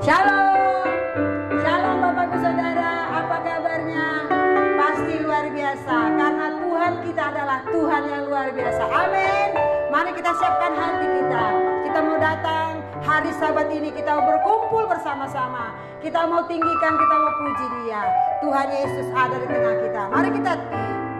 Shalom, shalom Bapak Ibu Saudara, apa kabarnya? Pasti luar biasa, karena Tuhan kita adalah Tuhan yang luar biasa. Amin. Mari kita siapkan hati kita. Kita mau datang hari Sabat ini, kita mau berkumpul bersama-sama. Kita mau tinggikan, kita mau puji Dia. Tuhan Yesus ada di tengah kita. Mari kita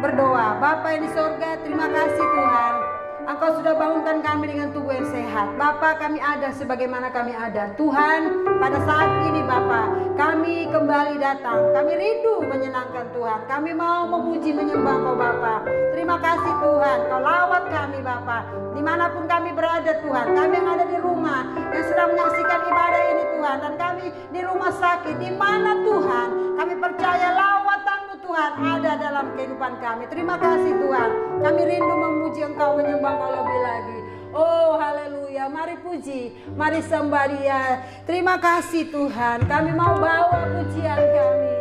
berdoa. Bapa yang di sorga, terima kasih Tuhan. Engkau sudah bangunkan kami dengan tubuh yang sehat. Bapa, kami ada sebagaimana kami ada. Tuhan, pada saat ini Bapa, kami kembali datang. Kami rindu menyenangkan Tuhan. Kami mau memuji menyembah Kau Bapa. Terima kasih Tuhan, Kau lawat kami Bapa. Dimanapun kami berada Tuhan, kami yang ada di rumah, yang sedang menyaksikan ibadah ini Tuhan, dan kami di rumah sakit, di mana Tuhan, kami percaya lawatan Tuhan ada dalam kehidupan kami. Terima kasih Tuhan. Kami rindu memuji Engkau, menyembah Engkau lebih lagi. Oh haleluya. Mari puji, mari sembah Dia. Terima kasih Tuhan. Kami mau bawa pujian kami.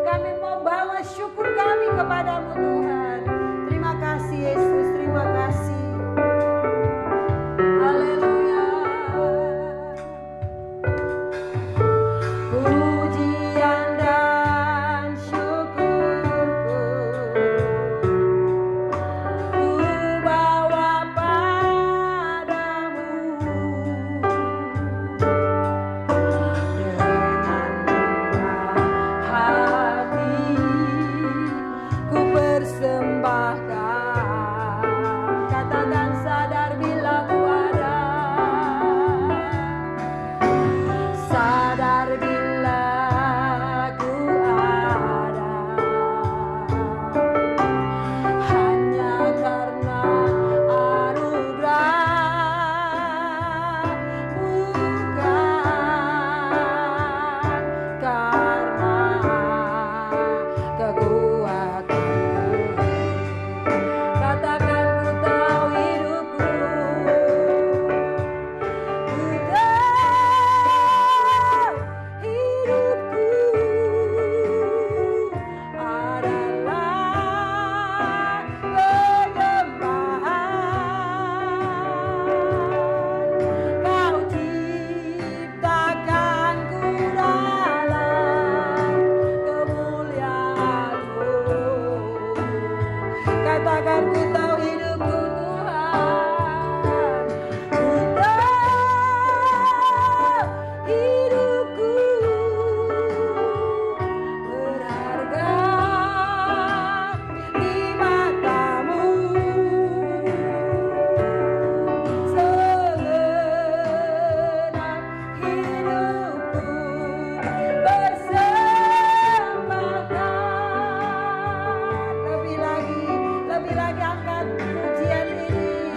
Kami mau bawa syukur kami kepadamu Tuhan. Terima kasih Yesus. Terima kasih. Haleluya. Pujian dan syukurku ku bawa padamu dengan hati ku persembahkan. Katakan sadar bila ku ada, sadar bila ku ada, hanya karena anugerah, bukan karena kekuatanku. Katakan ku tahu hidupku, ku tahu hidupku adalah penyembahan. Kau ciptakanku dalam kemuliaan-Mu. Katakan ku tahu hidupku Tuhan, ku tahu hidupku berharga di mata-Mu. Segenap hidupku persembahkan. Lebih lagi angkat pujian ini.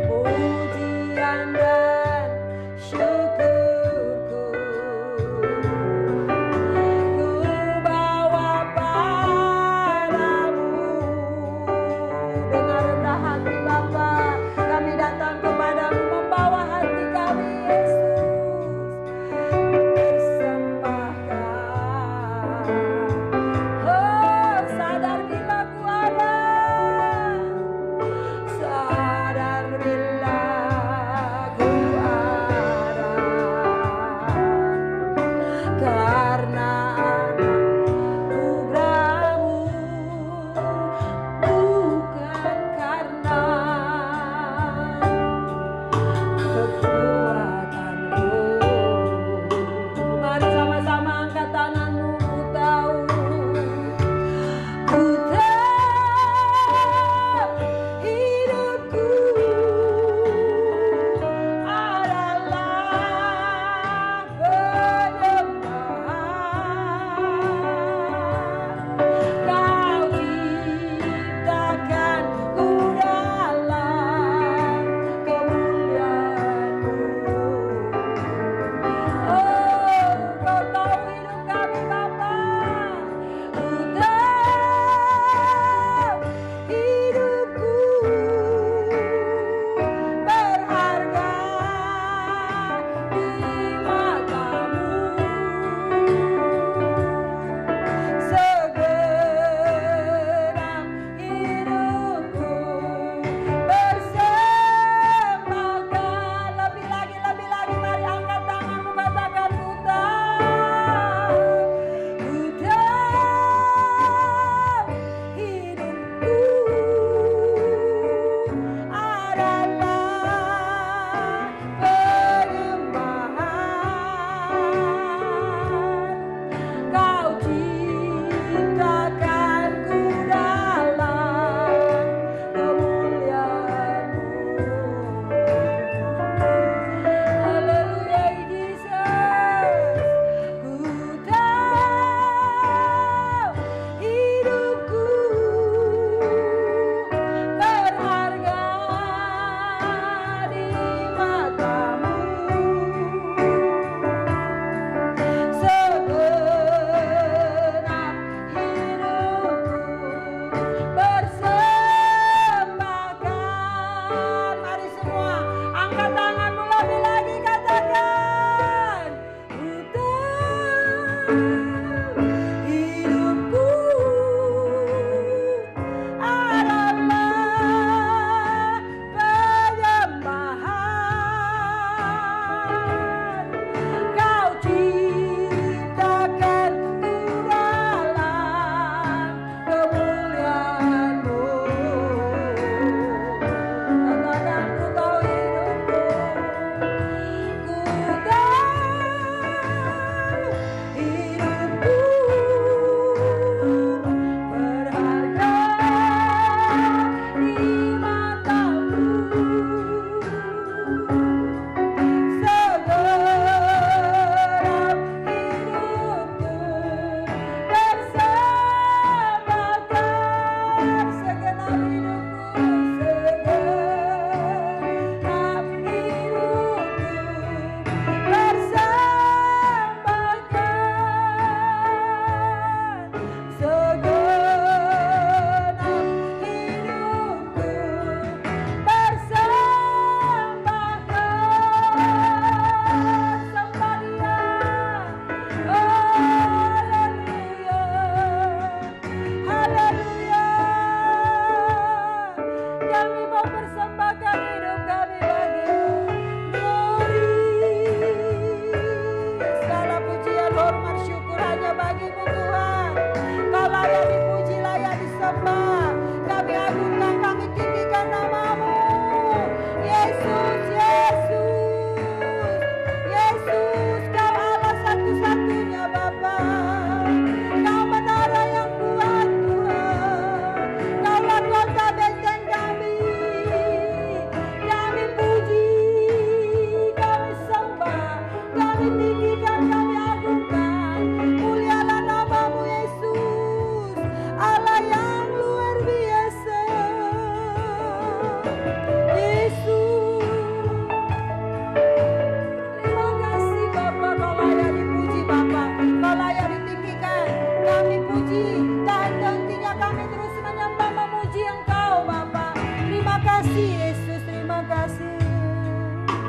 Pujian dan syukurku ku bawa padamu. Dengan rendah hati Bapa, kami datang kepadamu, membawa hati kami Yesus, persembahkan. Oh, sadar bila ku ada, sadar bila ku ada, karena anugerah-Mu, bukan karena kekuatanku. Mari sama-sama angkat tanganmu. Ku tahu hidupku adalah penyembahan. Kau ciptakanku dalam kemuliaan-Mu.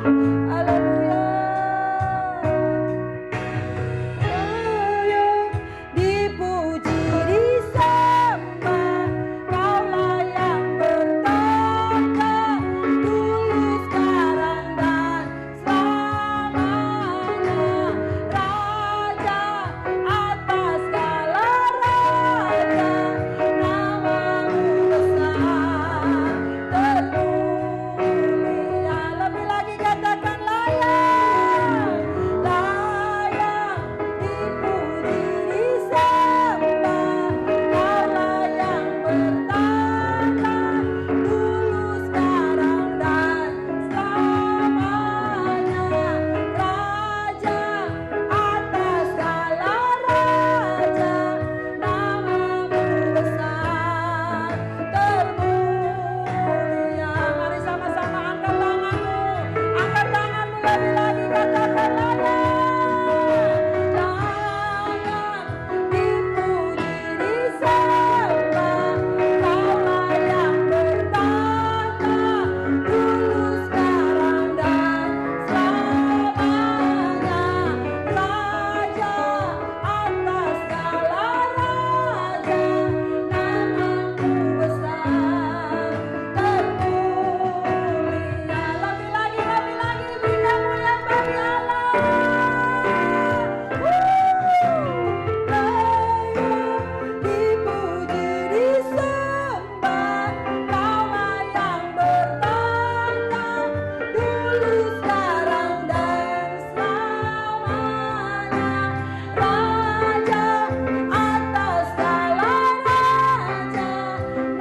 Haleluya. Dipuji, disembah, Kaulah yang bertata, dulu, sekarang, dan selamanya. Raja atas segala raja, namamu besar, termulia. Lebih lagi katakan layak, layak dipuji, disembah, Kaulah yang bertata, dulu, sekarang, dan selamanya. Raja atas segala raja, namamu besar, termulia. Mari sama-sama angkat tanganmu, angkat tanganmu lebih lagi katakan layak, layak dipuji, disembah, Kaulah yang bertata, dulu, sekarang, dan selamanya. Raja atas segala raja, namamu besar, termulia. Lebih lagi beri kemuliaan bagi Allah. Layak dipuji, disembah, Kaulah yang bertata, dulu, sekarang, dan selamanya. Raja atas segala raja,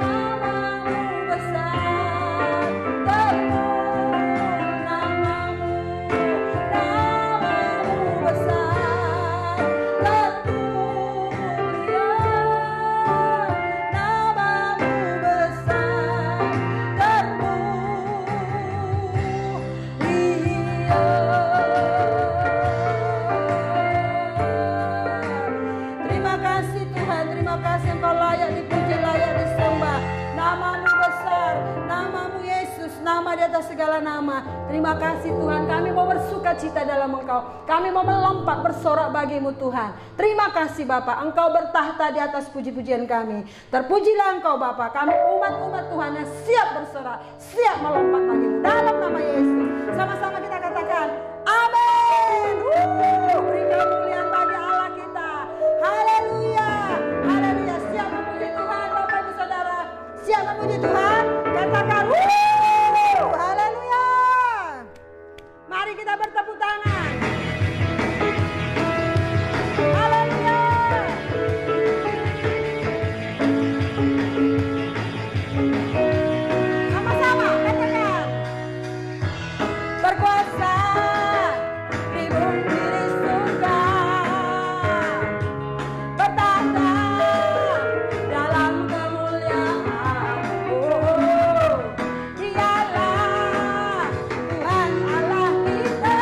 namamu besar, termulia. Namamu besar, termulia. Namamu besar, termulia. Terima kasih Tuhan, terima kasih Engkau layak dipuji, layak disembah. Namamu besar, namamu Yesus, nama di atas segala nama. Terima kasih Tuhan, kami mau bersuka cita dalam Engkau. Kami mau melompat bersorak bagimu Tuhan. Terima kasih Bapa, Engkau bertahta di atas puji-pujian kami. Terpujilah Engkau Bapa, kami umat-umat Tuhan yang siap bersorak, siap melompat bagimu. Dalam nama Yesus, sama-sama kita katakan, amin. Beri kemuliaan bagi Allah kita. Haleluya, haleluya. Siap memuji Tuhan Bapak Ibu Saudara, siap memuji Tuhan. Katakan haleluya. Mari kita bertepuk tangan. Haleluya. Sama-sama katakan, berkuasa di bumi di surga, bertahta dalam kemuliaan. Dialah Tuhan Allah kita.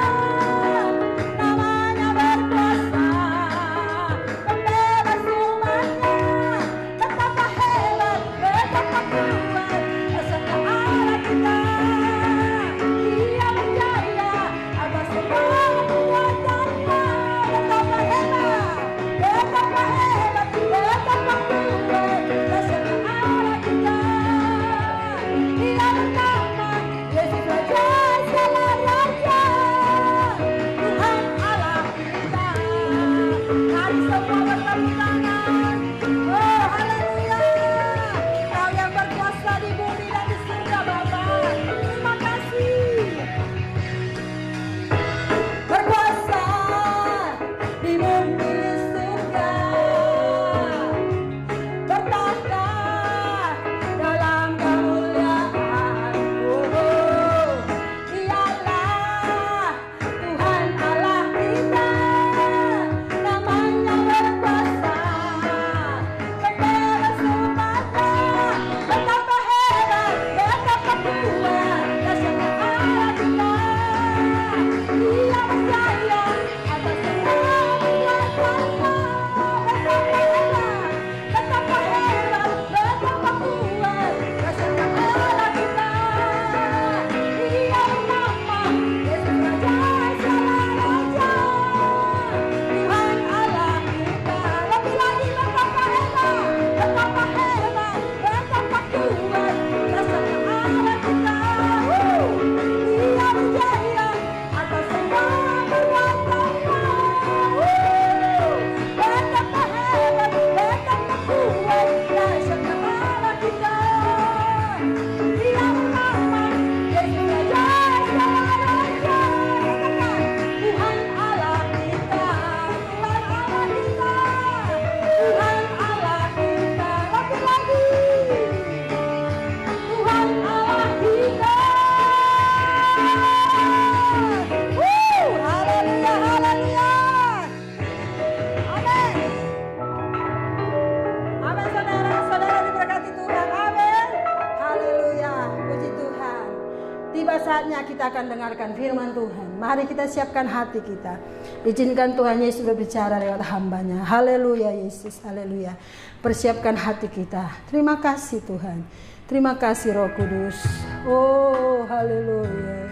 akan dengarkan firman Tuhan. Mari kita siapkan hati kita. Izinkan Tuhan Yesus berbicara lewat hamba-Nya. Haleluya Yesus, haleluya. Persiapkan hati kita. Terima kasih Tuhan. Terima kasih Roh Kudus. Oh haleluya.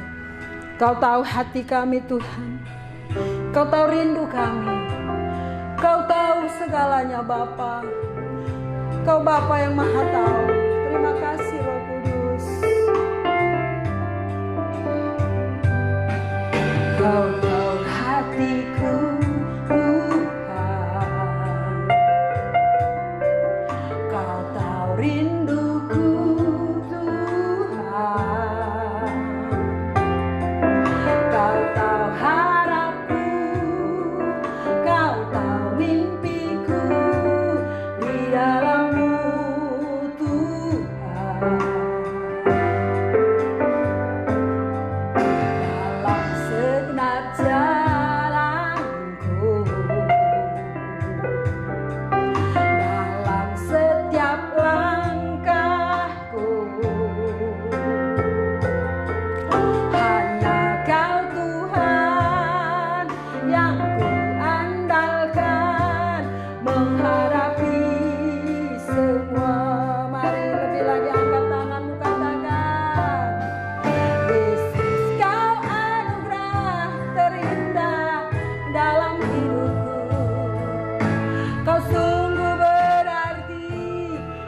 Kau tahu hati kami Tuhan. Kau tahu rindu kami. Kau tahu segalanya Bapa. Kau Bapa yang Maha Tahu. Terima kasih Roh Kudus. Kau tahu hatiku Tuhan. Kau tahu rinduku Tuhan. Kau tahu harapku. Kau tahu mimpiku di dalam-Mu Tuhan. Dalam segenap jalanku, dalam setiap langkahku, hanya Kau Tuhan yang ku andalkan menghadapi semua. Mari lebih lagi angkat tanganmu, katakan, Yesus Kau anugerah terindah dalam hidupku. Kau sungguh berarti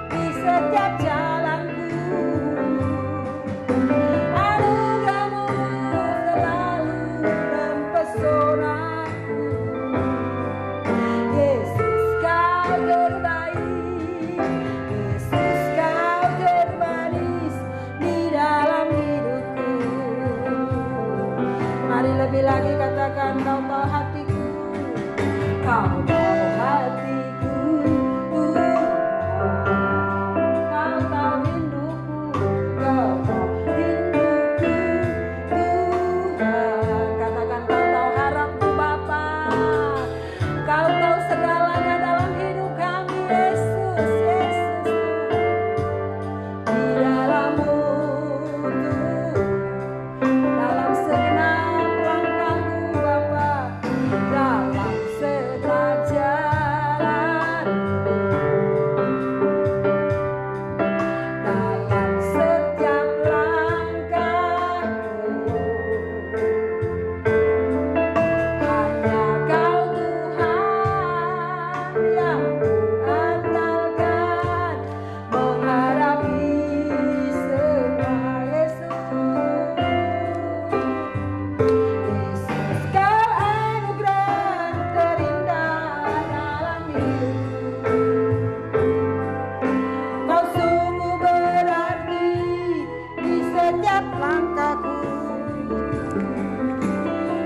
di setiap jalanku. Anugerah-Mu selalu mempesonaku. Yesus Kau terbaik. Yesus Kau termanis di dalam hidupku. Mari lebih lagi katakan, Kau tahu hatiku. Kau tahu hatiku Tuhan. Kau tahu rinduku. Kau tahu rinduku Tuhan. Katakan, Kau tahu harapku Bapa. Kau tahu segalanya dalam hidup kami Yesus, Yesus. Di dalam-Mu Tuhan. Dalam segenap langkahku Bapa. Dalam segenap jalan. Dalam setiap langkahku. Hanya Kau Tuhan yang ku andalkan menghadapi semua. Yesus Kau anugerah terindah dalam hidupku. Kau sungguh berarti di setiap langkahku.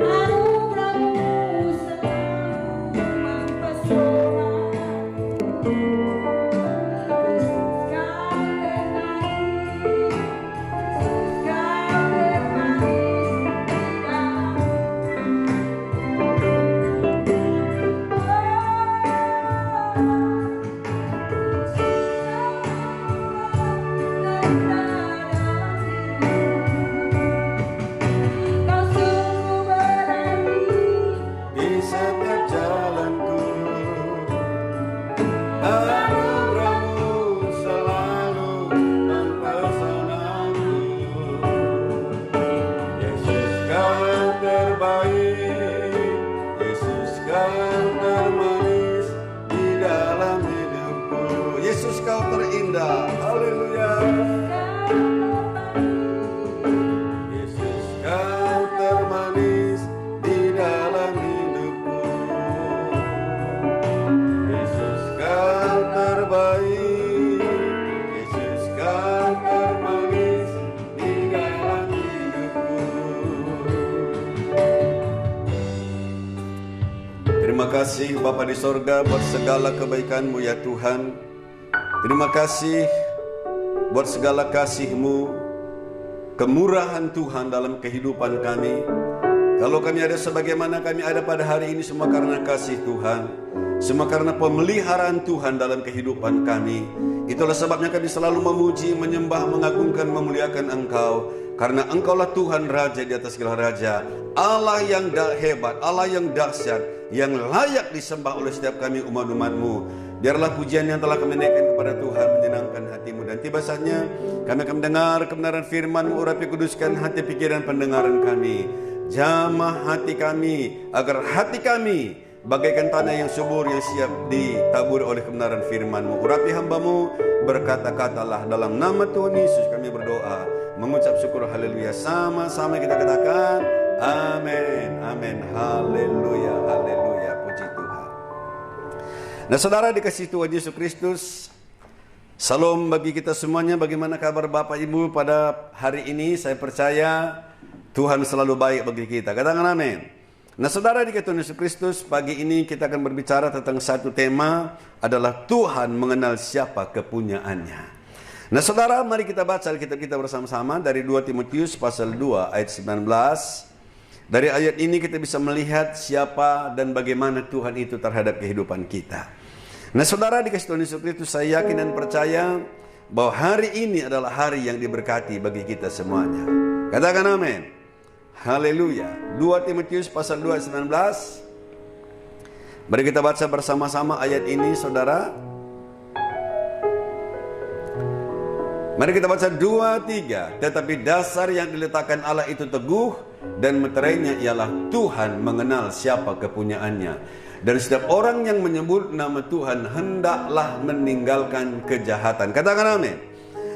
Anugerah-Mu selalu mempesonaku. Yesus Kau terbaik. Yesus Kau termanis di Kau sungguh berarti di setiap jalanku. Anugerah-Mu selalu mempesonaku. Yesus Kau terbaik. Yesus Kau termanis di dalam hidupku. Yesus Kau terindah. Haleluya. Yesus Kau termanis di dalam hidupku. Yesus Kau terbaik. Yesus Kau termanis di dalam hidupku. Terima kasih Bapa di sorga buat segala kebaikan-Mu ya Tuhan. Terima kasih buat segala kasih-Mu, kemurahan Tuhan dalam kehidupan kami. Kalau kami ada sebagaimana kami ada pada hari ini, semua karena kasih Tuhan, semua karena pemeliharaan Tuhan dalam kehidupan kami. Itulah sebabnya kami selalu memuji, menyembah, mengagungkan, memuliakan Engkau. Karena Engkaulah Tuhan Raja di atas segala raja, Allah yang hebat, Allah yang dahsyat, yang layak disembah oleh setiap kami umat-umat-Mu. Biarlah pujian yang telah kami naikkan kepada Tuhan menyenangkan hati-Mu. Dan tiba saatnya kami akan mendengar kebenaran firman-Mu. Urapi kuduskan hati pikiran pendengaran kami. Jamah hati kami, agar hati kami bagaikan tanah yang subur yang siap ditabur oleh kebenaran firman-Mu. Urapi hamba-Mu, berkata-katalah dalam nama Tuhan Yesus kami berdoa, mengucap syukur, haleluya. Sama-sama kita katakan amin, amin, haleluya, haleluya, puji Tuhan. Nah saudara dikasihi Tuhan Yesus Kristus, salam bagi kita semuanya. Bagaimana kabar Bapak Ibu pada hari ini? Saya percaya Tuhan selalu baik bagi kita. Katakan amin. Nah saudara dikasihi Tuhan Yesus Kristus, pagi ini kita akan berbicara tentang satu tema, adalah Tuhan mengenal siapa kepunyaannya. Nah saudara, mari kita baca Alkitab kita bersama-sama dari 2 Timotius pasal 2 ayat 19. Dari ayat ini kita bisa melihat siapa dan bagaimana Tuhan itu terhadap kehidupan kita. Nah saudara dikasihi Tuhan Yesus Kristus, saya yakin dan percaya bahwa hari ini adalah hari yang diberkati bagi kita semuanya. Katakan amin. Haleluya. 2 Timotius pasal 2 ayat 19. Mari kita baca bersama-sama ayat ini saudara. Mari kita baca 2, 3. Tetapi dasar yang diletakkan Allah itu teguh, dan meterainya ialah Tuhan mengenal siapa kepunyaannya. Dan setiap orang yang menyebut nama Tuhan hendaklah meninggalkan kejahatan. Katakan amin.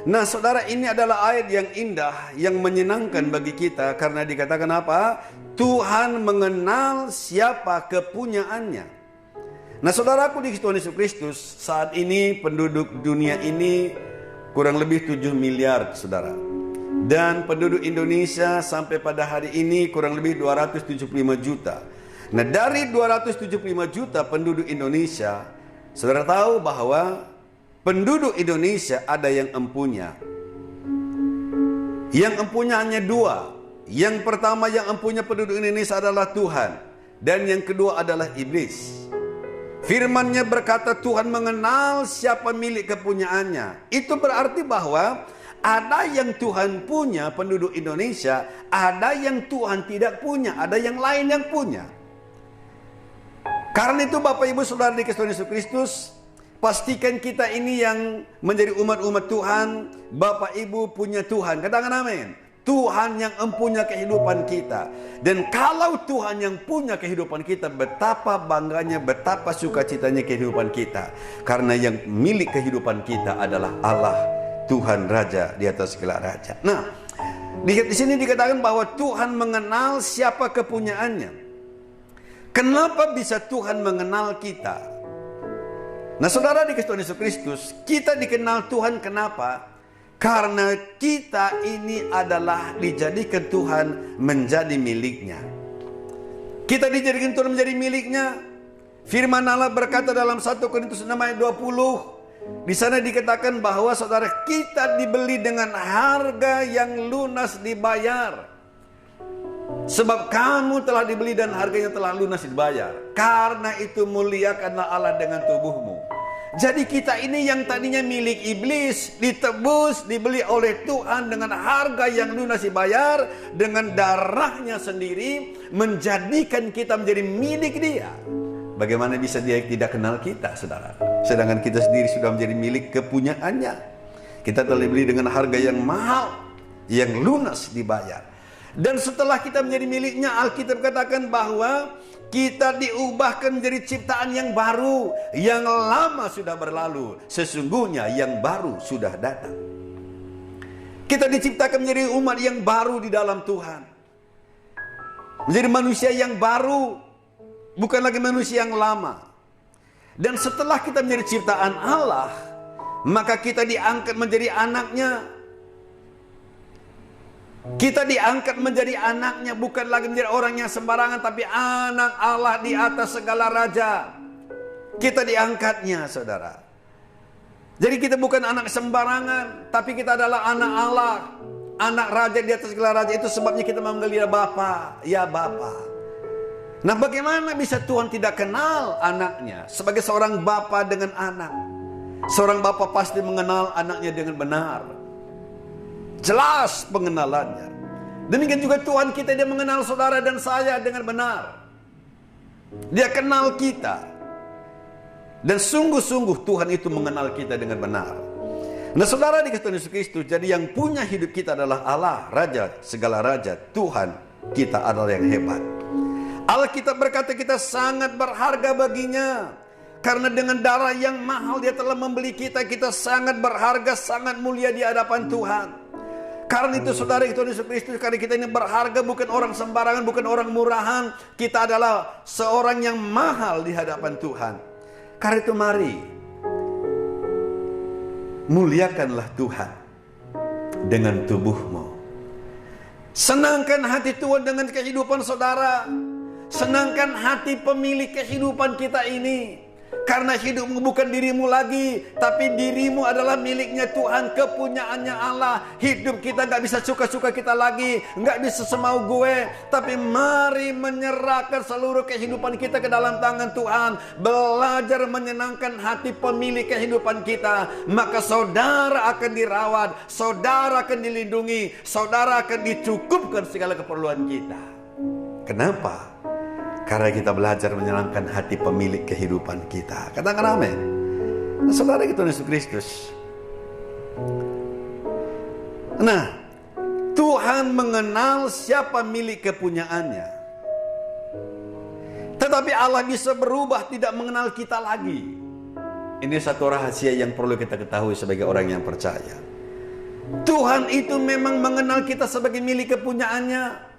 Nah saudara, ini adalah ayat yang indah, yang menyenangkan bagi kita. Karena dikatakan apa? Tuhan mengenal siapa kepunyaannya. Nah saudaraku di Tuhan Yesus Kristus, saat ini penduduk dunia ini kurang lebih 7 miliar saudara. Dan penduduk Indonesia sampai pada hari ini kurang lebih 275 juta. Nah dari 275 juta penduduk Indonesia, saudara tahu bahwa penduduk Indonesia ada yang empunya. Yang empunya hanya 2. Yang pertama yang empunya penduduk Indonesia adalah Tuhan. Dan yang kedua adalah iblis. Firman-Nya berkata Tuhan mengenal siapa milik kepunyaannya. Itu berarti bahwa ada yang Tuhan punya penduduk Indonesia, ada yang Tuhan tidak punya, ada yang lain yang punya. Karena itu Bapak Ibu Saudara dikasihi Tuhan Yesus Kristus, pastikan kita ini yang menjadi umat-umat Tuhan, Bapak Ibu punya Tuhan. Katakan amin. Tuhan yang empunya kehidupan kita. Dan kalau Tuhan yang punya kehidupan kita, betapa bangganya, betapa sukacitanya kehidupan kita. Karena yang milik kehidupan kita adalah Allah, Tuhan Raja di atas segala raja. Nah, di sini dikatakan bahwa Tuhan mengenal siapa kepunyaannya. Kenapa bisa Tuhan mengenal kita? Nah saudara dikasihi Tuhan Yesus Kristus, kita dikenal Tuhan kenapa? Karena kita ini adalah dijadikan Tuhan menjadi miliknya. Kita dijadikan Tuhan menjadi miliknya. Firman Allah berkata dalam 1 Korintus 6 ayat 20. Di sana dikatakan bahwa saudara kita dibeli dengan harga yang lunas dibayar. Sebab kamu telah dibeli dan harganya telah lunas dibayar. Karena itu muliakanlah Allah dengan tubuhmu. Jadi kita ini yang tadinya milik iblis, ditebus, dibeli oleh Tuhan dengan harga yang lunas dibayar, dengan darahnya sendiri, menjadikan kita menjadi milik Dia. Bagaimana bisa Dia tidak kenal kita, saudara? Sedangkan kita sendiri sudah menjadi milik kepunyaannya. Kita telah dibeli dengan harga yang mahal, yang lunas dibayar. Dan setelah kita menjadi miliknya, Alkitab katakan bahwa kita diubahkan menjadi ciptaan yang baru. Yang lama sudah berlalu, sesungguhnya yang baru sudah datang. Kita diciptakan menjadi umat yang baru di dalam Tuhan. Menjadi manusia yang baru, bukan lagi manusia yang lama. Dan setelah kita menjadi ciptaan Allah, maka kita diangkat menjadi anaknya. Kita diangkat menjadi anaknya, bukan lagi menjadi orang yang sembarangan, tapi anak Allah di atas segala raja. Kita diangkatnya, saudara. Jadi kita bukan anak sembarangan, tapi kita adalah anak Allah, anak raja di atas segala raja. Itu sebabnya kita memanggil Dia Bapa, ya Bapa. Nah bagaimana bisa Tuhan tidak kenal anaknya? Sebagai seorang bapa dengan anak, seorang bapa pasti mengenal anaknya dengan benar. Jelas pengenalannya. Demikian juga Tuhan kita, dia mengenal saudara dan saya dengan benar. Dia kenal kita. Dan sungguh-sungguh Tuhan itu mengenal kita dengan benar. Nah saudara, di Tuhan Yesus Kristus, jadi yang punya hidup kita adalah Allah, Raja segala raja. Tuhan kita adalah yang hebat. Alkitab berkata kita sangat berharga baginya. Karena dengan darah yang mahal dia telah membeli kita. Kita sangat berharga, sangat mulia di hadapan Tuhan. Karena itu saudara, Tuhan Yesus Kristus, karena kita ini berharga, bukan orang sembarangan, bukan orang murahan. Kita adalah seorang yang mahal di hadapan Tuhan. Karena itu mari muliakanlah Tuhan dengan tubuhmu. Senangkan hati Tuhan dengan kehidupan saudara. Senangkan hati pemilik kehidupan kita ini. Karena hidupmu bukan dirimu lagi, tapi dirimu adalah miliknya Tuhan, kepunyaannya Allah. Hidup kita gak bisa suka-suka kita lagi, gak bisa semau gue. Tapi mari menyerahkan seluruh kehidupan kita ke dalam tangan Tuhan. Belajar menyenangkan hati pemilik kehidupan kita. Maka saudara akan dirawat, saudara akan dilindungi, saudara akan dicukupkan segala keperluan kita. Kenapa? Karena kita belajar menyenangkan hati pemilik kehidupan kita. Katakan amin. Nah, saudara kita Yesus Kristus. Nah, Tuhan mengenal siapa milik kepunyaannya. Tetapi Allah bisa berubah, tidak mengenal kita lagi. Ini satu rahasia yang perlu kita ketahui sebagai orang yang percaya. Tuhan itu memang mengenal kita sebagai milik kepunyaannya.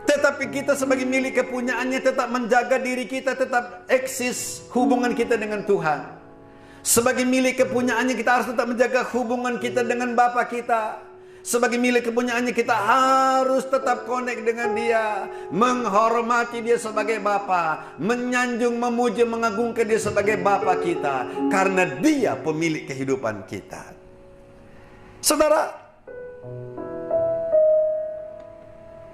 Tetapi kita sebagai milik kepunyaannya tetap menjaga diri kita, tetap eksis hubungan kita dengan Tuhan. Sebagai milik kepunyaannya kita harus tetap menjaga hubungan kita dengan Bapa kita. Sebagai milik kepunyaannya kita harus tetap connect dengan Dia, menghormati Dia sebagai Bapa, menyanjung, memuji, mengagungkan Dia sebagai Bapa kita, karena Dia pemilik kehidupan kita. Saudara,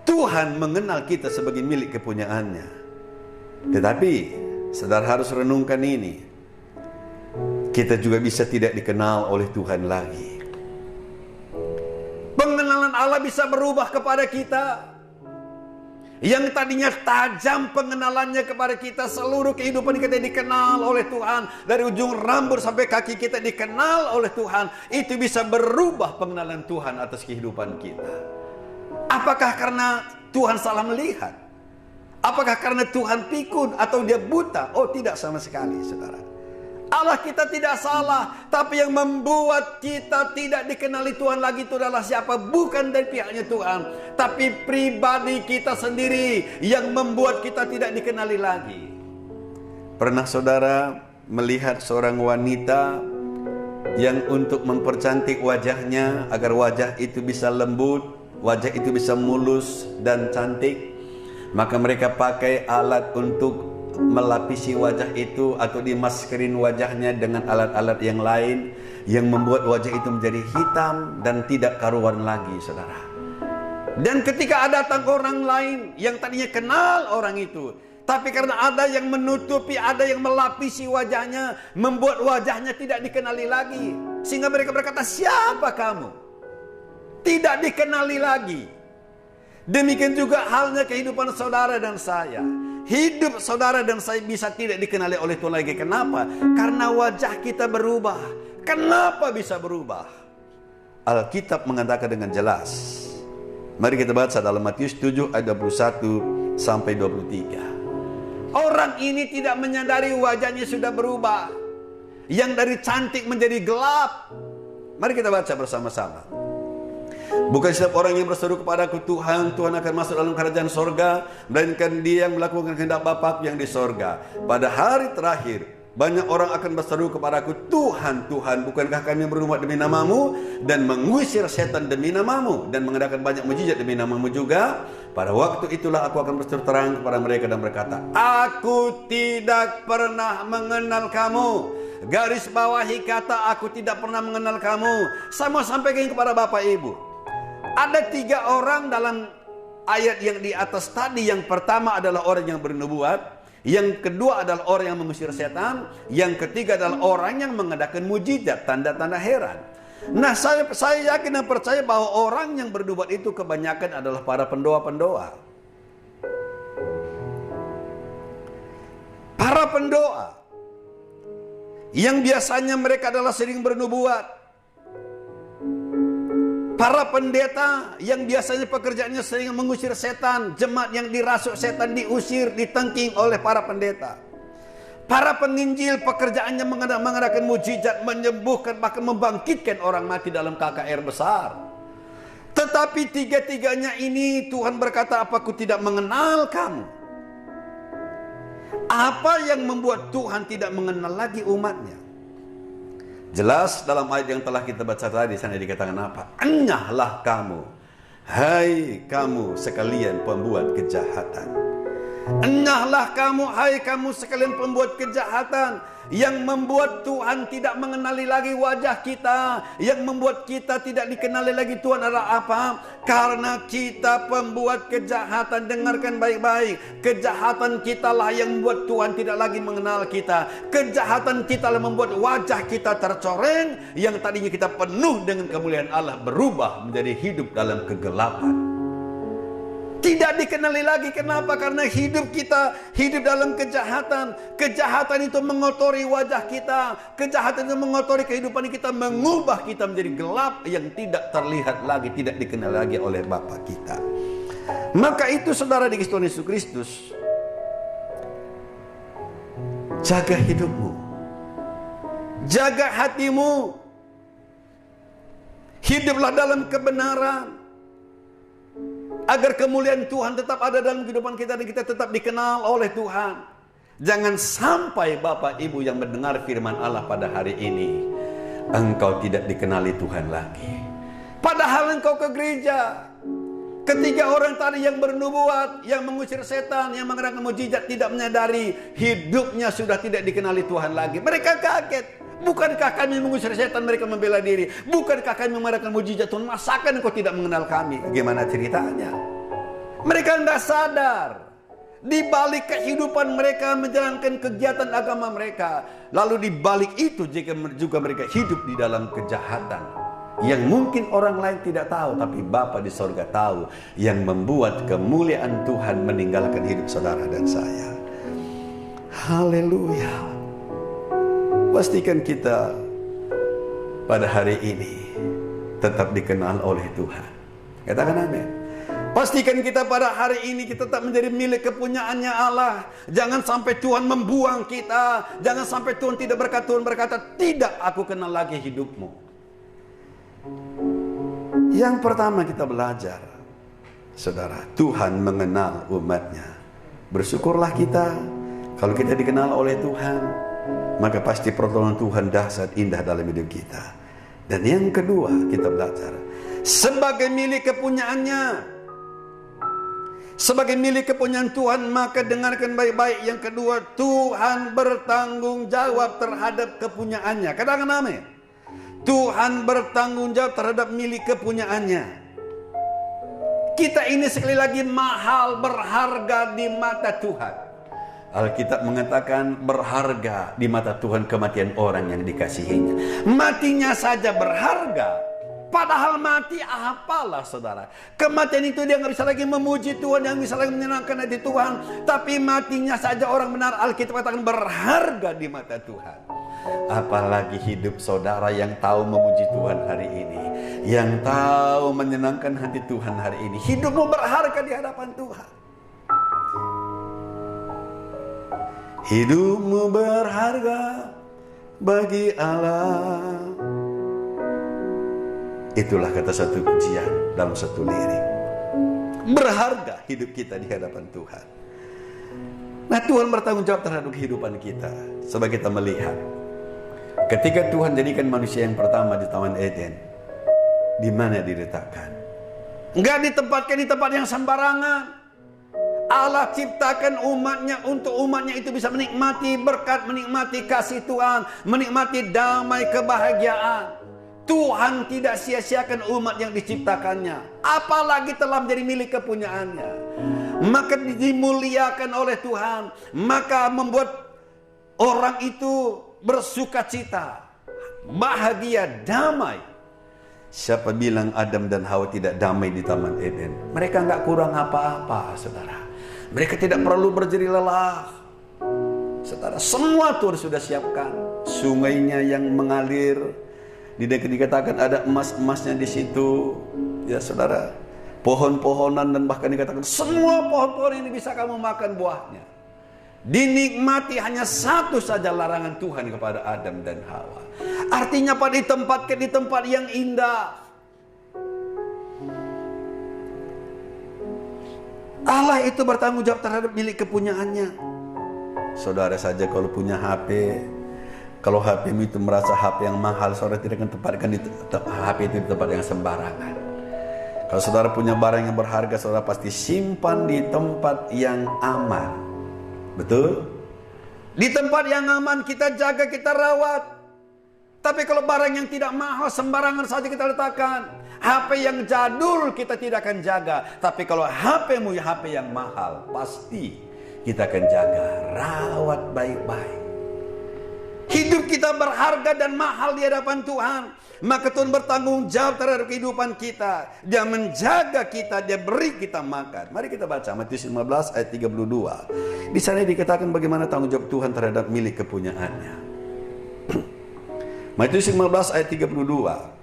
Tuhan mengenal kita sebagai milik kepunyaannya. Tetapi saudara harus renungkan ini. Kita juga bisa tidak dikenal oleh Tuhan lagi. Pengenalan Allah bisa berubah kepada kita. Yang tadinya tajam pengenalannya kepada kita, seluruh kehidupan kita dikenal oleh Tuhan. Dari ujung rambut sampai kaki kita dikenal oleh Tuhan. Itu bisa berubah pengenalan Tuhan atas kehidupan kita. Apakah karena Tuhan salah melihat? Apakah karena Tuhan pikun atau dia buta? Oh, tidak sama sekali, saudara. Allah kita tidak salah, tapi yang membuat kita tidak dikenali Tuhan lagi itu adalah siapa? Bukan dari pihaknya Tuhan, tapi pribadi kita sendiri yang membuat kita tidak dikenali lagi. Pernah saudara melihat seorang wanita yang untuk mempercantik wajahnya agar wajah itu bisa lembut, wajah itu bisa mulus dan cantik, maka mereka pakai alat untuk melapisi wajah itu atau dimaskerin wajahnya dengan alat-alat yang lain yang membuat wajah itu menjadi hitam dan tidak karuan lagi, saudara. Dan ketika datang orang lain yang tadinya kenal orang itu, tapi karena ada yang menutupi, ada yang melapisi wajahnya, membuat wajahnya tidak dikenali lagi, sehingga mereka berkata, siapa kamu? Tidak dikenali lagi. Demikian juga halnya kehidupan saudara dan saya. Hidup saudara dan saya bisa tidak dikenali oleh Tuhan lagi. Kenapa? Karena wajah kita berubah. Kenapa bisa berubah? Alkitab mengatakan dengan jelas. Mari kita baca dalam Matius 7 ayat 21 sampai 23. Orang ini tidak menyadari wajahnya sudah berubah. Yang dari cantik menjadi gelap. Mari kita baca bersama-sama. Bukan setiap orang yang berseru kepadaku, Tuhan, Tuhan akan masuk dalam kerajaan sorga, melainkan dia yang melakukan kehendak Bapa yang di sorga. Pada hari terakhir, banyak orang akan berseru kepadaku, Tuhan, Tuhan, bukankah kami berumat demi namamu, dan mengusir setan demi namamu, dan mengadakan banyak mujizat demi namamu juga. Pada waktu itulah aku akan berseru terang kepada mereka dan berkata, aku tidak pernah mengenal kamu. Garis bawahi kata, aku tidak pernah mengenal kamu. Saya mau sampaikan kepada Bapak Ibu. Ada 3 orang dalam ayat yang di atas tadi. Yang pertama adalah orang yang bernubuat, yang kedua adalah orang yang mengusir setan, yang ketiga adalah orang yang mengadakan mujizat, tanda-tanda heran. Nah, saya yakin dan percaya bahwa orang yang bernubuat itu kebanyakan adalah para pendoa-pendoa. Para pendoa yang biasanya mereka adalah sering bernubuat. Para pendeta yang biasanya pekerjaannya sering mengusir setan. Jemaat yang dirasuk setan diusir, ditengking oleh para pendeta. Para penginjil pekerjaannya mengadakan mujizat, menyembuhkan, bahkan membangkitkan orang mati dalam KKR besar. Tetapi tiga-tiganya ini Tuhan berkata, apa aku tidak mengenal kamu? Apa yang membuat Tuhan tidak mengenal lagi umatnya? Jelas dalam ayat yang telah kita baca tadi, sana dikatakan apa? Enyahlah kamu, hai kamu sekalian pembuat kejahatan. Enyahlah kamu, hai kamu sekalian pembuat kejahatan. Yang membuat Tuhan tidak mengenali lagi wajah kita, yang membuat kita tidak dikenali lagi Tuhan adalah apa? Karena kita pembuat kejahatan. Dengarkan baik-baik. Kejahatan kitalah yang membuat Tuhan tidak lagi mengenal kita. Kejahatan kita yang membuat wajah kita tercoreng. Yang tadinya kita penuh dengan kemuliaan Allah berubah menjadi hidup dalam kegelapan. Tidak dikenali lagi. Kenapa? Karena hidup kita hidup dalam kejahatan. Kejahatan itu mengotori wajah kita. Kejahatan itu mengotori kehidupan kita, mengubah kita menjadi gelap yang tidak terlihat lagi, tidak dikenal lagi oleh Bapa kita. Maka itu saudara di Tuhan Yesus Kristus, jaga hidupmu, jaga hatimu, hiduplah dalam kebenaran, agar kemuliaan Tuhan tetap ada dalam kehidupan kita dan kita tetap dikenal oleh Tuhan. Jangan sampai Bapak Ibu yang mendengar firman Allah pada hari ini, engkau tidak dikenali Tuhan lagi. Padahal engkau ke gereja. Ketiga orang tadi yang bernubuat, yang mengusir setan, yang mengadakan mujizat, tidak menyadari hidupnya sudah tidak dikenali Tuhan lagi. Mereka kaget. Bukankah kami mengusir setan, mereka membela diri? Bukankah kami mengadakan mujizat Tuhan? Masakan engkau tidak mengenal kami? Gimana ceritanya? Mereka tidak sadar. Di balik kehidupan mereka menjalankan kegiatan agama mereka. Lalu di balik itu juga mereka hidup di dalam kejahatan. Yang mungkin orang lain tidak tahu, tapi Bapa di sorga tahu. Yang membuat kemuliaan Tuhan meninggalkan hidup saudara dan saya. Haleluya. Pastikan kita pada hari ini tetap dikenal oleh Tuhan. Katakan amin. Pastikan kita pada hari ini kita tetap menjadi milik kepunyaannya Allah. Jangan sampai Tuhan membuang kita. Jangan sampai Tuhan tidak berkata, Tuhan berkata, tidak, aku kenal lagi hidupmu. Yang pertama kita belajar, saudara, Tuhan mengenal umatnya. Bersyukurlah kita kalau kita dikenal oleh Tuhan. Maka pasti pertolongan Tuhan dahsyat indah dalam hidup kita. Dan yang kedua kita belajar, sebagai milik kepunyaannya, sebagai milik kepunyaan Tuhan, maka dengarkan baik-baik. Yang kedua, Tuhan bertanggung jawab terhadap kepunyaannya. Katakan amin. Tuhan bertanggung jawab terhadap milik kepunyaannya. Kita ini sekali lagi mahal, berharga di mata Tuhan. Alkitab mengatakan berharga di mata Tuhan kematian orang yang dikasihinya. Matinya saja berharga. Padahal mati apalah saudara. Kematian itu dia nggak bisa lagi memuji Tuhan, yang bisa lagi menyenangkan hati Tuhan. Tapi matinya saja orang benar, Alkitab katakan berharga di mata Tuhan. Apalagi hidup saudara yang tahu memuji Tuhan hari ini, yang tahu menyenangkan hati Tuhan hari ini. Hidupmu berharga di hadapan Tuhan. Hidupmu berharga bagi Allah. Itulah kata satu pujian dalam satu lirik. Berharga hidup kita di hadapan Tuhan. Nah, Tuhan bertanggung jawab terhadap kehidupan kita. Sebab kita melihat ketika Tuhan jadikan manusia yang pertama di Taman Eden, di mana diletakkan? Enggak ditempatkan di tempat yang sembarangan. Allah ciptakan umatnya untuk umatnya itu bisa menikmati berkat, menikmati kasih Tuhan, menikmati damai kebahagiaan. Tuhan tidak sia-siakan umat yang diciptakannya, apalagi telah menjadi milik kepunyaannya. Maka dimuliakan oleh Tuhan, maka membuat orang itu bersuka cita, bahagia, damai. Siapa bilang Adam dan Hawa tidak damai di Taman Eden? Mereka nggak kurang apa-apa, saudara. Mereka tidak perlu berjerih lelah. Saudara, semua Tuhan sudah siapkan. Sungainya yang mengalir, dikatakan ada emas-emasnya di situ. Ya saudara, pohon-pohonan dan bahkan dikatakan semua pohon-pohon ini bisa kamu makan buahnya. Dinikmati, hanya satu saja larangan Tuhan kepada Adam dan Hawa. Artinya pada ditempatkan di tempat yang indah. Allah itu bertanggung jawab terhadap milik kepunyaannya. Saudara saja kalau punya HP, kalau HP itu merasa HP yang mahal, saudara tidak akan tempatkan HP itu di tempat yang sembarangan. Kalau saudara punya barang yang berharga, saudara pasti simpan di tempat yang aman. Betul? Di tempat yang aman kita jaga, kita rawat. Tapi kalau barang yang tidak mahal sembarangan saja kita letakkan. HP yang jadul kita tidak akan jaga. Tapi kalau HP-mu HP yang mahal, pasti kita akan jaga, rawat baik-baik. Hidup kita berharga dan mahal di hadapan Tuhan. Maka Tuhan bertanggung jawab terhadap kehidupan kita. Dia menjaga kita, Dia beri kita makan. Mari kita baca Matius 15 ayat 32. Di sana dikatakan bagaimana tanggung jawab Tuhan terhadap milik kepunyaannya. Matius 15 ayat 32.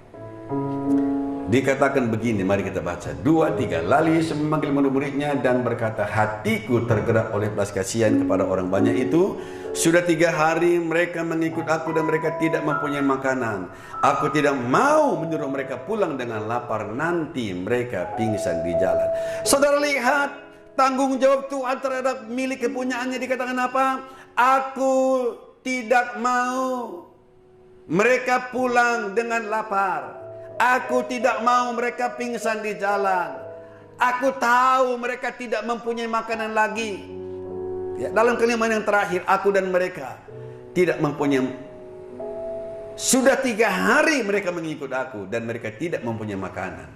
Dikatakan begini, mari kita baca 2-3. Lalu Yesus memanggil murid-muridnya dan berkata, hatiku tergerak oleh belas kasihan kepada orang banyak itu. Sudah 3 hari mereka mengikut aku dan mereka tidak mempunyai makanan. Aku tidak mau menyuruh mereka pulang dengan lapar, nanti mereka pingsan di jalan. Saudara lihat, tanggung jawab Tuhan terhadap milik kepunyaannya dikatakan apa? Aku tidak mau mereka pulang dengan lapar. Aku tidak mau mereka pingsan di jalan. Aku tahu mereka tidak mempunyai makanan lagi. Ya, dalam kalimat yang terakhir, aku dan mereka tidak mempunyai. Sudah 3 hari mereka mengikut aku dan mereka tidak mempunyai makanan.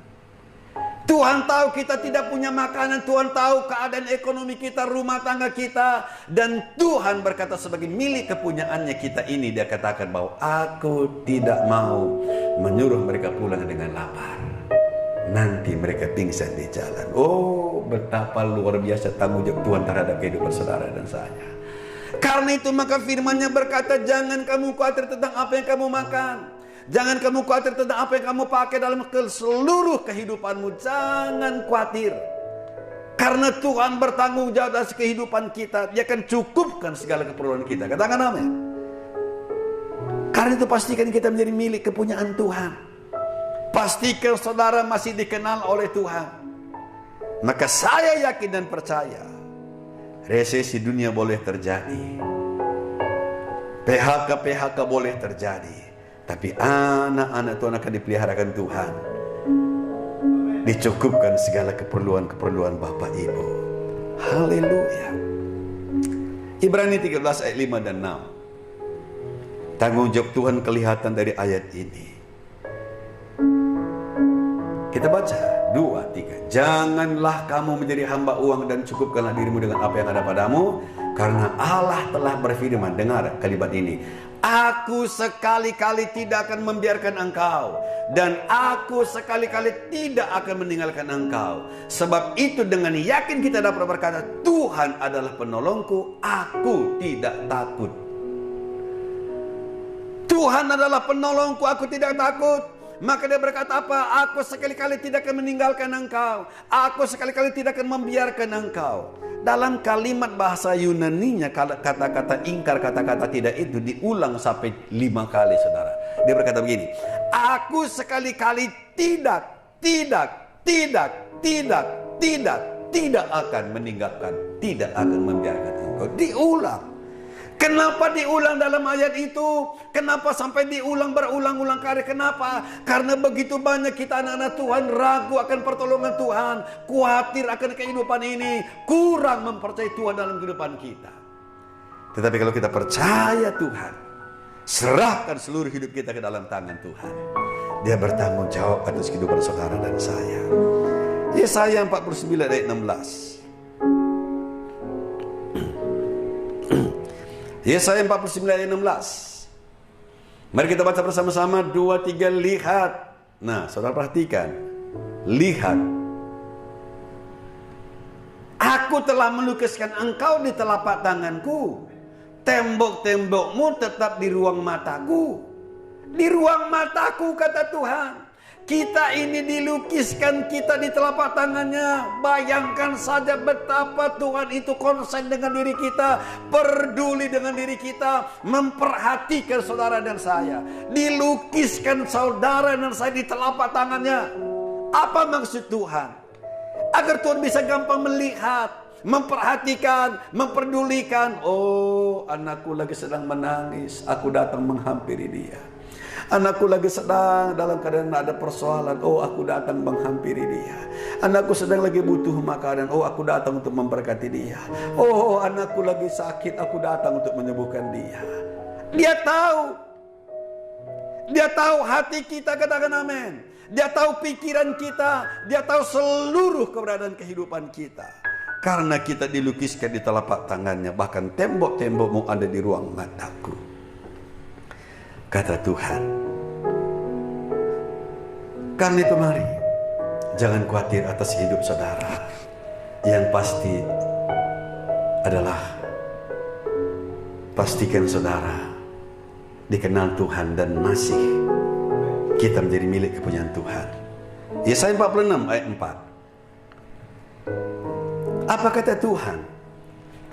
Tuhan tahu kita tidak punya makanan. Tuhan tahu keadaan ekonomi kita, rumah tangga kita. Dan Tuhan berkata sebagai milik kepunyaannya kita ini, Dia katakan bahwa aku tidak mau menyuruh mereka pulang dengan lapar, nanti mereka pingsan di jalan. Oh, betapa luar biasa tanggung jawab Tuhan terhadap kehidupan saudara dan saya. Karena itu maka firman-Nya berkata, jangan kamu khawatir tentang apa yang kamu makan. Jangan kamu khawatir tentang apa yang kamu pakai dalam seluruh kehidupanmu. Jangan khawatir. Karena Tuhan bertanggung jawab atas kehidupan kita. Dia akan cukupkan segala keperluan kita. Katakan amin. Karena itu pastikan kita menjadi milik kepunyaan Tuhan. Pastikan saudara masih dikenal oleh Tuhan. Maka saya yakin dan percaya, resesi dunia boleh terjadi, PHK boleh terjadi, tapi anak-anak Tuhan akan dipeliharakan Tuhan. Dicukupkan segala keperluan-keperluan Bapak Ibu. Haleluya. Ibrani 13 ayat 5 dan 6. Tanggung jawab Tuhan kelihatan dari ayat ini. Kita baca 2-3. Janganlah kamu menjadi hamba uang dan cukupkanlah dirimu dengan apa yang ada padamu, karena Allah telah berfirman. Dengar kalimat ini. Aku sekali-kali tidak akan membiarkan engkau, dan aku sekali-kali tidak akan meninggalkan engkau. Sebab itu dengan yakin kita dapat berkata, Tuhan adalah penolongku, aku tidak takut. Tuhan adalah penolongku, aku tidak takut. Maka dia berkata apa? Aku sekali-kali tidak akan meninggalkan engkau. Aku sekali-kali tidak akan membiarkan engkau. Dalam kalimat bahasa Yunaninya, kata-kata ingkar, kata-kata tidak itu diulang sampai 5 kali, saudara. Dia berkata begini, aku sekali-kali tidak akan meninggalkan, tidak akan membiarkan engkau. Diulang. Kenapa diulang dalam ayat itu? Kenapa sampai diulang berulang-ulang kali? Kenapa? Karena begitu banyak kita anak-anak Tuhan ragu akan pertolongan Tuhan, khawatir akan kehidupan ini, kurang mempercayai Tuhan dalam kehidupan kita. Tetapi kalau kita percaya Tuhan, serahkan seluruh hidup kita ke dalam tangan Tuhan, Dia bertanggung jawab atas kehidupan saudara dan saya. Yesaya 49 ayat 16. Yesaya 49 ayat 16. Mari kita baca bersama-sama. 2-3. Lihat, Nah, saudara perhatikan. Lihat. Aku telah melukiskan engkau di telapak tanganku. Tembok-tembokmu tetap di ruang mataku. Di ruang mataku, kata Tuhan. Kita ini dilukiskan kita di telapak tangannya. Bayangkan saja betapa Tuhan itu konsen dengan diri kita, peduli dengan diri kita, memperhatikan saudara dan saya. Dilukiskan saudara dan saya di telapak tangannya. Apa maksud Tuhan? Agar Tuhan bisa gampang melihat, memperhatikan, memperdulikan. Oh, anakku lagi sedang menangis, aku datang menghampiri dia. Anakku lagi sedang dalam keadaan ada persoalan, oh aku datang menghampiri dia. Anakku sedang lagi butuh makanan, oh aku datang untuk memberkati dia. Oh, anakku lagi sakit, aku datang untuk menyembuhkan dia. Dia tahu. Dia tahu hati kita, katakan amin. Dia tahu pikiran kita, dia tahu seluruh keberadaan kehidupan kita. Karena kita dilukiskan di telapak tangannya, bahkan tembok-tembokmu ada di ruang mataku. Kata Tuhan. Karena itu mari, jangan khawatir atas hidup saudara. Yang pasti adalah, pastikan saudara dikenal Tuhan dan masih kita menjadi milik kepunyaan Tuhan. Yesaya 46 ayat 4. Apa kata Tuhan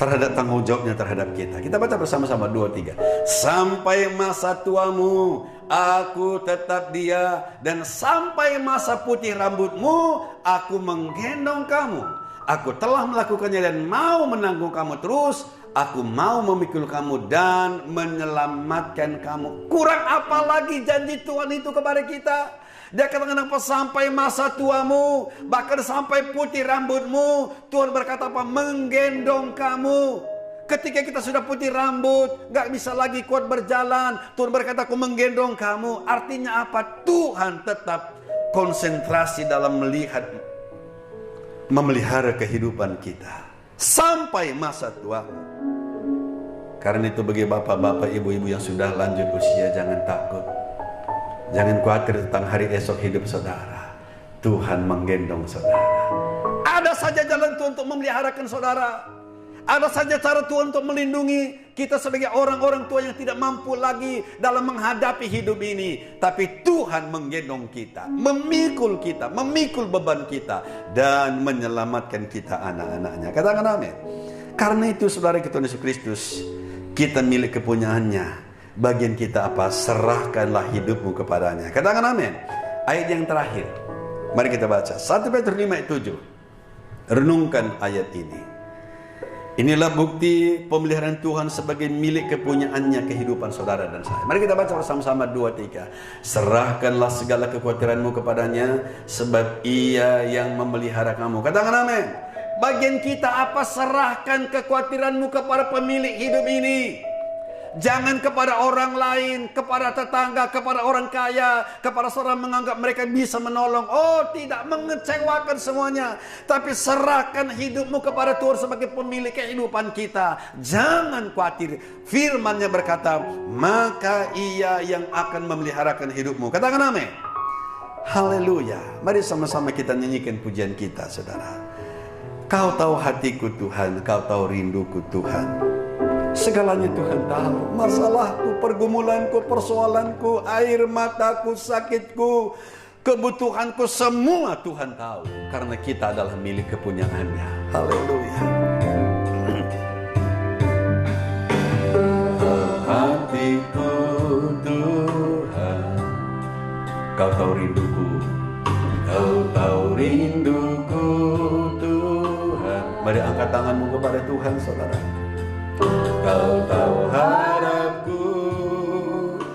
terhadap tanggung jawabnya terhadap kita? Kita baca bersama-sama 2-3. Sampai masa tuamu aku tetap dia, dan sampai masa putih rambutmu aku menggendong kamu. Aku telah melakukannya dan mau menanggung kamu terus. Aku mau memikul kamu dan menyelamatkan kamu. Kurang apa lagi janji Tuhan itu kepada kita? Dia katakan apa? Sampai masa tuamu, bahkan sampai putih rambutmu. Tuhan berkata apa? Menggendong kamu. Ketika kita sudah putih rambut, gak bisa lagi kuat berjalan, Tuhan berkata aku menggendong kamu. Artinya apa? Tuhan tetap konsentrasi dalam memelihara kehidupan kita sampai masa tuamu. Karena itu bagi bapak-bapak, ibu-ibu yang sudah lanjut usia, jangan takut. Jangan khawatir tentang hari esok hidup saudara. Tuhan menggendong saudara. Ada saja jalan Tuhan untuk memeliharakan saudara. Ada saja cara Tuhan untuk melindungi kita sebagai orang-orang tua yang tidak mampu lagi dalam menghadapi hidup ini. Tapi Tuhan menggendong kita, memikul beban kita, dan menyelamatkan kita anak-anaknya. Katakan amin. Karena itu saudara kita Yesus Kristus, kita milik kepunyaannya. Bagian kita apa? Serahkanlah hidupmu kepadanya. Katakan amin. Ayat yang terakhir, mari kita baca 1 Petrus 5 ayat 7. Renungkan ayat ini. Inilah bukti pemeliharaan Tuhan sebagai milik kepunyaannya kehidupan saudara dan saya. Mari kita baca bersama-sama 2-3. Serahkanlah segala kekhawatiranmu kepadanya, sebab ia yang memelihara kamu. Katakan amin. Bagian kita apa? Serahkan kekhawatiranmu kepada pemilik hidup ini. Jangan kepada orang lain, kepada tetangga, kepada orang kaya, kepada seorang menganggap mereka bisa menolong. Oh, tidak, mengecewakan semuanya. Tapi serahkan hidupmu kepada Tuhan sebagai pemilik kehidupan kita. Jangan khawatir. Firman-Nya berkata, maka ia yang akan memeliharakan hidupmu. Katakan amin. Haleluya. Mari sama-sama kita nyanyikan pujian kita, saudara. Kau tahu hatiku Tuhan, kau tahu rinduku Tuhan. Segalanya Tuhan tahu. Masalahku, pergumulanku, persoalanku, air mataku, sakitku, kebutuhanku, semua Tuhan tahu. Karena kita adalah milik kepunyaannya. Haleluya. Hatiku Tuhan, kau tahu rinduku, kau tahu rinduku Tuhan. Mari angkat tanganmu kepada Tuhan, saudara. Kau tahu harapku,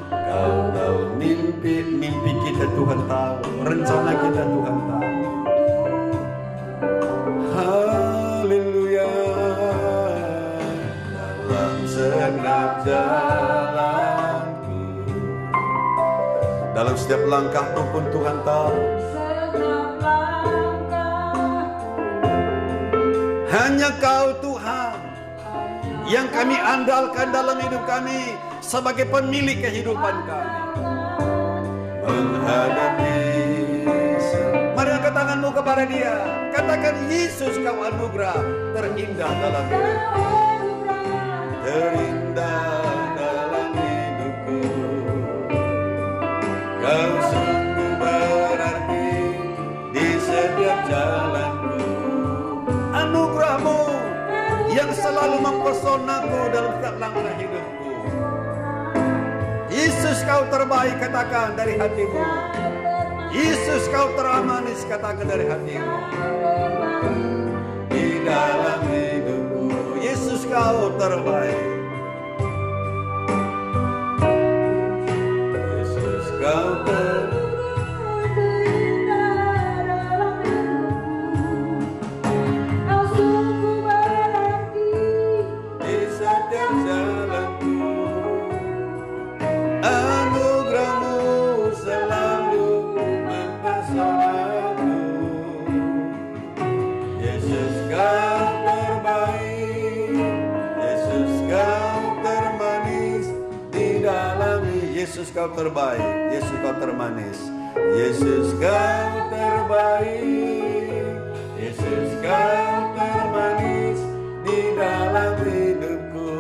kau tahu mimpi kita Tuhan tahu, rencana kita Tuhan tahu. Haleluya. Dalam segenap jalanku, dalam setiap langkahku pun Tuhan tahu. Hanya Kau Tuhan yang kami andalkan dalam hidup kami sebagai pemilik kehidupan kami. Menghadapi kepada dia. Katakan, Yesus kau anugerah terindah dalam hidupku. Terindah dalam hidupku. Kau sungguh berarti di setiap jalanku. Anugerahmu yang selalu mempesonaku dalam setiap langkah hidupku. Yesus kau terbaik, katakan dari hatimu. Yesus kau teramanis, katakan dari hatimu. Di dalam hidupku, Yesus kau terbaik. Yesus kau terbaik. Yesus kau terbaik, Yesus kau termanis, Yesus kau terbaik, Yesus kau termanis di dalam hidupku.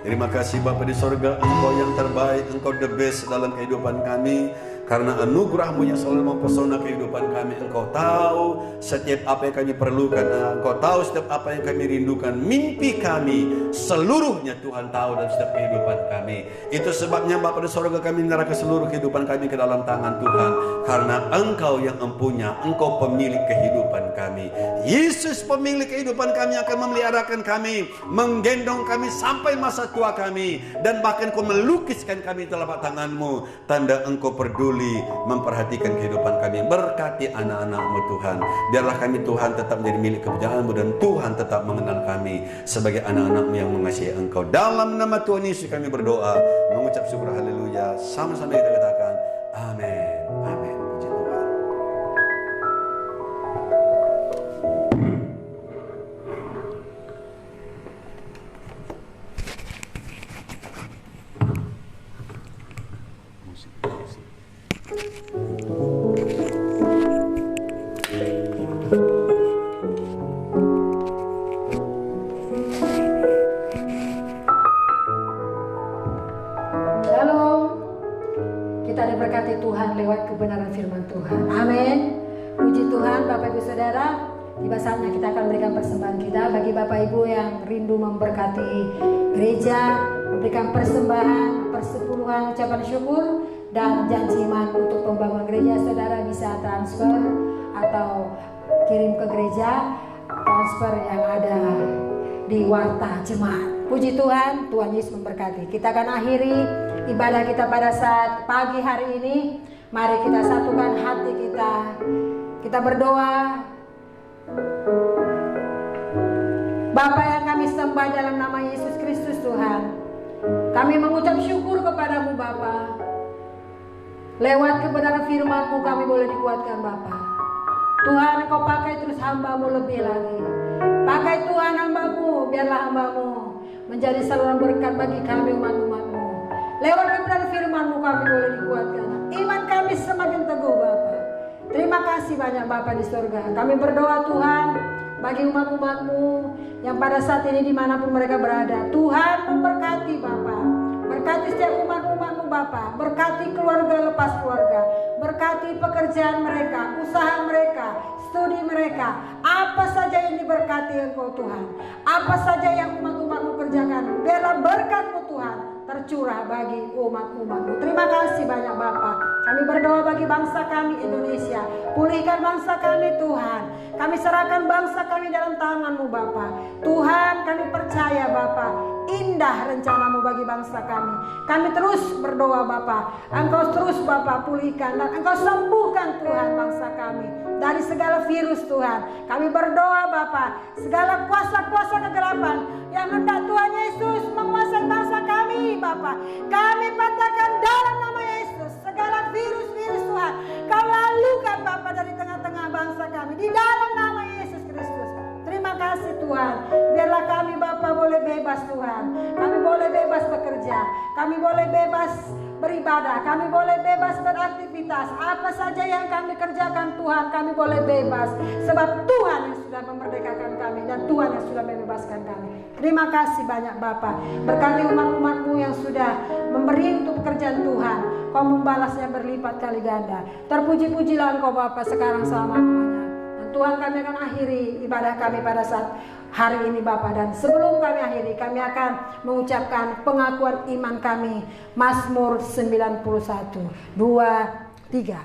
Terima kasih Bapa di sorga, Engkau yang terbaik, Engkau the best dalam kehidupan kami. Karena anugerah-Mu yang selalu mempesona kehidupan kami. Engkau tahu setiap apa yang kami perlukan. Engkau tahu setiap apa yang kami rindukan. Mimpi kami seluruhnya Tuhan tahu dalam setiap kehidupan kami. Itu sebabnya Bapa di sorga, kami menyerahkan seluruh kehidupan kami ke dalam tangan Tuhan. Karena Engkau yang empunya, Engkau pemilik kehidupan kami. Yesus pemilik kehidupan kami, akan memeliharakan kami, menggendong kami sampai masa tua kami. Dan bahkan Kau melukiskan kami di telapak tangan-Mu. Tanda Engkau peduli memperhatikan kehidupan kami. Berkati anak-anak-Mu Tuhan. Biarlah kami Tuhan tetap menjadi milik kebijakan-Mu, dan Tuhan tetap mengenal kami sebagai anak-anak-Mu yang mengasihi Engkau. Dalam nama Tuhan Yesus kami berdoa, mengucap syukur, haleluya. Sama-sama kita katakan amin. Amin. Puji Tuhan. Diberkati Tuhan lewat kebenaran firman Tuhan. Amin. Puji Tuhan. Bapak Ibu Saudara, tiba saatnya kita akan berikan persembahan kita. Bagi Bapak Ibu yang rindu memberkati gereja, memberikan persembahan, persepuluhan, ucapan syukur dan janji iman untuk pembangunan gereja, saudara bisa transfer atau kirim ke gereja, transfer yang ada di warta jemaat. Puji Tuhan, Tuhan Yesus memberkati. Kita akan akhiri ibadah kita pada saat pagi hari ini. Mari kita satukan hati kita. Kita berdoa. Bapa yang kami sembah dalam nama Yesus Kristus Tuhan, kami mengucap syukur kepadamu Bapa. Lewat kebenaran firman-Mu kami boleh dikuatkan Bapa. Tuhan, Engkau pakai terus hamba-Mu lebih lagi. Pakai Tuhan hamba-Mu, biarlah hamba-Mu menjadi saluran berkat bagi kami umat-umat-Mu. Lewat kebenaran firman-Mu kami boleh dikuatkan. Iman kami semakin teguh Bapa. Terima kasih banyak Bapa di surga. Kami berdoa Tuhan bagi umat-umat-Mu yang pada saat ini dimanapun mereka berada. Tuhan memberkati Bapa. Berkati setiap umat-umat-Mu Bapa. Berkati keluarga lepas keluarga. Berkati pekerjaan mereka, usaha mereka, studi mereka. Apa saja yang diberkati Engkau Tuhan. Apa saja yang umat-umat-Mu kerjakan. Biarlah berkat-Mu Tuhan tercurah bagi umat-umat-Mu. Terima kasih banyak Bapa. Kami berdoa bagi bangsa kami Indonesia. Pulihkan bangsa kami Tuhan. Kami serahkan bangsa kami dalam tangan-Mu Bapa. Tuhan, kami percaya Bapa, indah rencana-Mu bagi bangsa kami. Kami terus berdoa Bapa. Engkau terus Bapa pulihkan dan Engkau sembuhkan Tuhan bangsa kami dari segala virus Tuhan. Kami berdoa Bapa, segala kuasa-kuasa kegelapan yang hendak Tuhan Yesus menguasai bangsa kami Bapa, kami patahkan dalam nama Yesus. Segala virus-virus Tuhan, Kau lalukan Bapa dari tengah-tengah bangsa kami di dalam nama Yesus Kristus. Terima kasih Tuhan. Biarlah kami Bapa boleh bebas Tuhan. Kami boleh bebas bekerja. Kami boleh bebas beribadah, kami boleh bebas beraktivitas. Apa saja yang kami kerjakan Tuhan, kami boleh bebas. Sebab Tuhan yang sudah memerdekakan kami dan Tuhan yang sudah membebaskan kami. Terima kasih banyak Bapa. Berkati umat-umat-Mu yang sudah memberi untuk pekerjaan Tuhan. Kau membalasnya berlipat kali ganda. Terpuji-pujilah Engkau Bapa sekarang selama-lamanya. Dan Tuhan, kami akan akhiri ibadah kami pada saat hari ini Bapa, dan sebelum kami akhiri, kami akan mengucapkan pengakuan iman kami. Mazmur 91, 2, 3.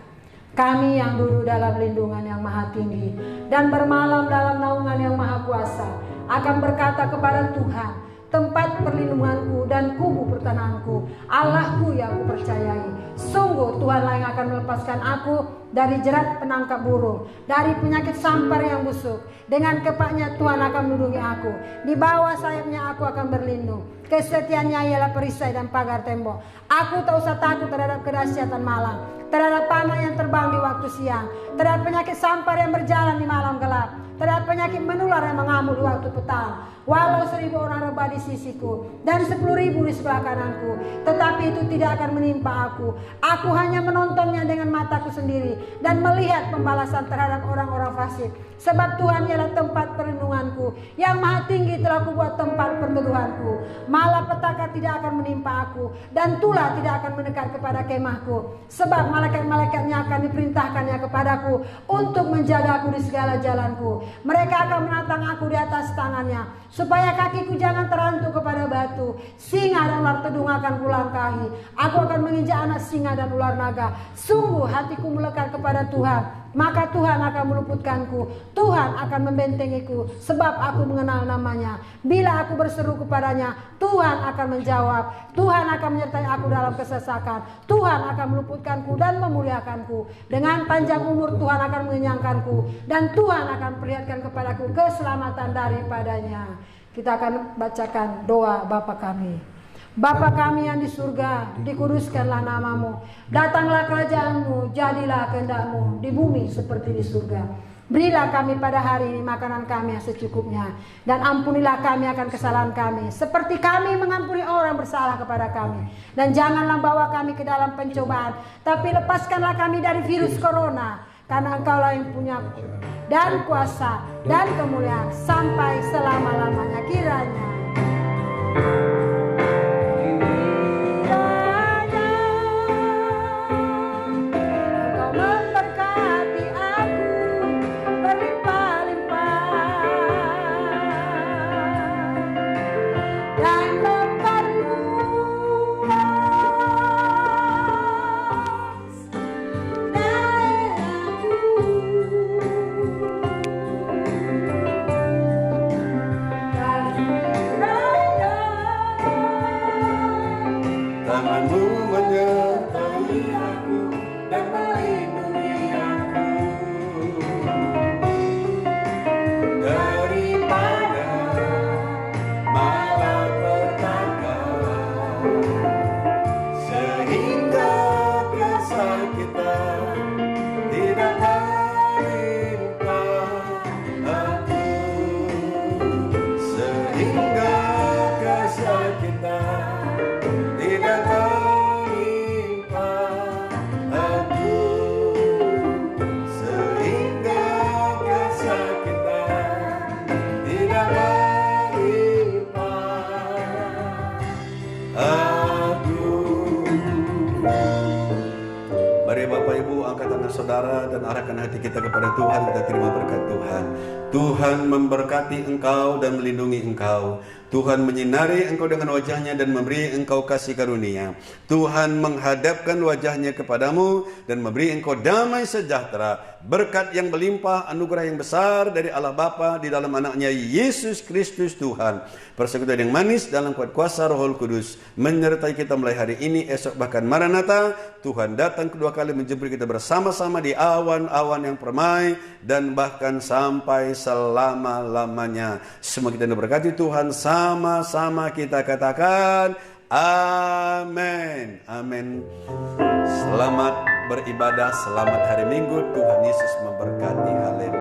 Kami yang duduk dalam lindungan yang maha tinggi dan bermalam dalam naungan yang maha kuasa akan berkata kepada Tuhan, tempat perlindunganku dan kubu pertahananku, Allahku yang kupercayai. Sungguh Tuhanlah yang akan melepaskan aku dari jerat penangkap burung, dari penyakit sampar yang busuk. Dengan kepaknya Tuhan akan melindungi aku. Di bawah sayapnya aku akan berlindung. Kesetiaannya ialah perisai dan pagar tembok. Aku tak usah takut terhadap kedahsyatan malam, terhadap panah yang terbang di waktu siang, terhadap penyakit sampar yang berjalan di malam gelap, terhadap penyakit menular yang mengamuk di waktu petang. Walau 1000 orang rebah di sisiku dan 10.000 di sebelah kananku, tetapi itu tidak akan menimpa aku. Aku hanya menontonnya dengan mataku sendiri dan melihat pembalasan terhadap orang-orang fasik. Sebab Tuhan ialah tempat perlindunganku, yang maha tinggi telah kubuat tempat perteduhanku. Malapetaka tidak akan menimpa aku, dan tulah tidak akan mendekat kepada kemahku. Sebab malaikat-malaikatnya akan diperintahkannya kepadaku untuk menjaga aku di segala jalanku. Mereka akan menatang aku di atas tangannya, supaya kakiku jangan terantuk kepada batu. Singa dan ular tedung akan kulangkahi. Aku akan menginjak anak singa dan ular naga. Sungguh hatiku melekat kepada Tuhan, maka Tuhan akan meluputkanku. Tuhan akan membentengiku, sebab aku mengenal namanya. Bila aku berseru kepadanya, Tuhan akan menjawab. Tuhan akan menyertai aku dalam kesesakan. Tuhan akan meluputkanku dan memuliakanku. Dengan panjang umur Tuhan akan mengenyangkanku, dan Tuhan akan perlihatkan kepadaku keselamatan daripadanya. Kita akan bacakan doa Bapa kami. Bapa kami yang di surga, dikuduskanlah namamu. Datanglah kerajaanmu, jadilah kehendak-mu di bumi seperti di surga. Berilah kami pada hari ini makanan kami yang secukupnya, dan ampunilah kami akan kesalahan kami, seperti kami mengampuni orang bersalah kepada kami. Dan janganlah bawa kami ke dalam pencobaan, tapi lepaskanlah kami dari virus corona. Karena Engkaulah yang punya dan kuasa dan kemuliaan sampai selama-lamanya kiranya. Saudara, dan arahkan hati kita kepada Tuhan. Kita terima berkat Tuhan. Tuhan memberkati engkau dan melindungi engkau. Tuhan menyinari engkau dengan wajahnya dan memberi engkau kasih karunia. Tuhan menghadapkan wajahnya kepadamu dan memberi engkau damai sejahtera. Berkat yang berlimpah, anugerah yang besar dari Allah Bapa di dalam anaknya Yesus Kristus Tuhan. Persekutuan yang manis dalam kuat kuasa Roh Kudus menyertai kita mulai hari ini, esok bahkan Maranatha. Tuhan datang kedua kali menjemput kita bersama-sama di awan-awan yang permai dan bahkan sampai selama-lamanya. Semua kita diberkati Tuhan, sama-sama kita katakan amin. Amin. Selamat beribadah, selamat hari Minggu. Tuhan Yesus memberkati. Haleluya.